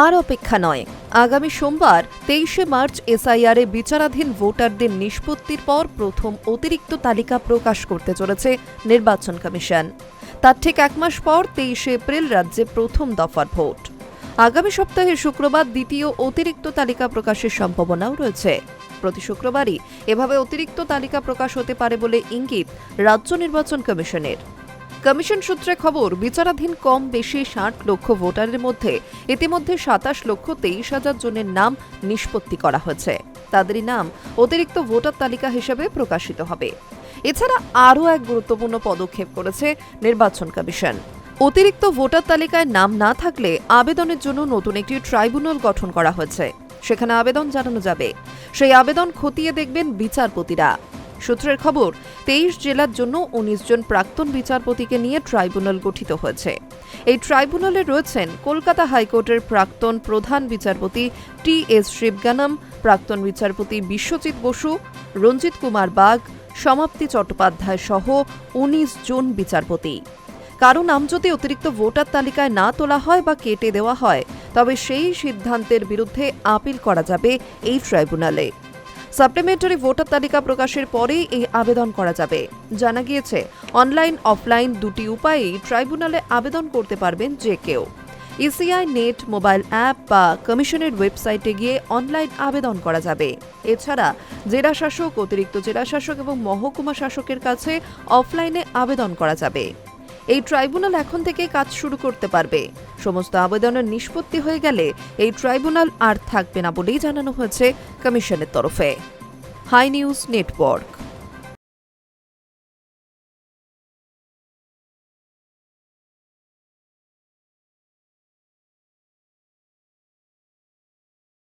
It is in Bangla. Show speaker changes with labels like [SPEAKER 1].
[SPEAKER 1] আর অপেক্ষা নয়। আগামী সোমবার 23শে মার্চ এসআইআরে বিচারাধীন ভোটারদের নিষ্পত্তির পর প্রথম অতিরিক্ত তালিকা প্রকাশ করতে চলেছে নির্বাচন কমিশন। তার ঠিক এক মাস পর 23শে এপ্রিল রাজ্যে প্রথম দফার ভোট। আগামী সপ্তাহে শুক্রবার দ্বিতীয় অতিরিক্ত তালিকা প্রকাশের সম্ভাবনাও রয়েছে। প্রতি শুক্রবারই এভাবে অতিরিক্ত তালিকা প্রকাশ হতে পারে বলে ইঙ্গিত রাজ্য নির্বাচন কমিশনের। কমিশন সূত্রে খবর, বিচারাধীন কম বেশি 60 লক্ষ ভোটারের মধ্যে ইতিমধ্যে 27,23,000 জনের নাম নিষ্পত্তি করা হয়েছে। তাদেরই নাম অতিরিক্ত ভোটার তালিকা হিসেবে প্রকাশিত হবে। এছাড়া আরও এক গুরুত্বপূর্ণ পদক্ষেপ করেছে নির্বাচন কমিশন। অতিরিক্ত ভোটার তালিকায় নাম না থাকলে আবেদনের জন্য নতুন একটি ট্রাইব্যুনাল গঠন করা হয়েছে। সেখানে আবেদন জানানো যাবে। সেই আবেদন খতিয়ে দেখবেন বিচারপতিরা। সূত্রের খবর, 23 জেলার জন্য 19 জন প্রাক্তন বিচারপতিকে নিয়ে ট্রাইব্যুনাল গঠিত হয়েছে। এই ট্রাইব্যুনালে রয়েছেন কলকাতা হাইকোর্টের প্রাক্তন প্রধান বিচারপতি টি.এস. শিবগানম, প্রাক্তন বিচারপতি বিশ্বজিৎ বসু, রঞ্জিত কুমার বাগ, সমাপ্তি চট্টোপাধ্যায় সহ 19 জন বিচারপতি। কারো নাম যদি অতিরিক্ত ভোটার তালিকায় না তোলা হয় বা কেটে দেওয়া হয়, তবে সেই সিদ্ধান্তের বিরুদ্ধে আপিল করা যাবে এই ট্রাইব্যুনালে। সাপ্লিমেন্টারি ভোটার তালিকা প্রকাশের পরেই এই আবেদন করা যাবে। জানা গিয়েছে, অনলাইন অফলাইন দুটি উপায়েই ট্রাইব্যুনালে আবেদন করতে পারবেন যে কেউ। ইসিআই নেট মোবাইল অ্যাপ বা কমিশনের ওয়েবসাইটে গিয়ে অনলাইন আবেদন করা যাবে। এছাড়া জেলা শাসক, অতিরিক্ত জেলা শাসক এবং মহকুমা শাসকের কাছে অফলাইনে আবেদন করা যাবে। এই ট্রাইব্যুনাল এখন থেকে কাজ শুরু করতে পারবে। সমস্ত আবেদনের নিষ্পত্তি হয়ে গেলে এই ট্রাইব্যুনাল আর থাকবে না বলেই জানানো হয়েছে কমিশনের তরফে। High News network.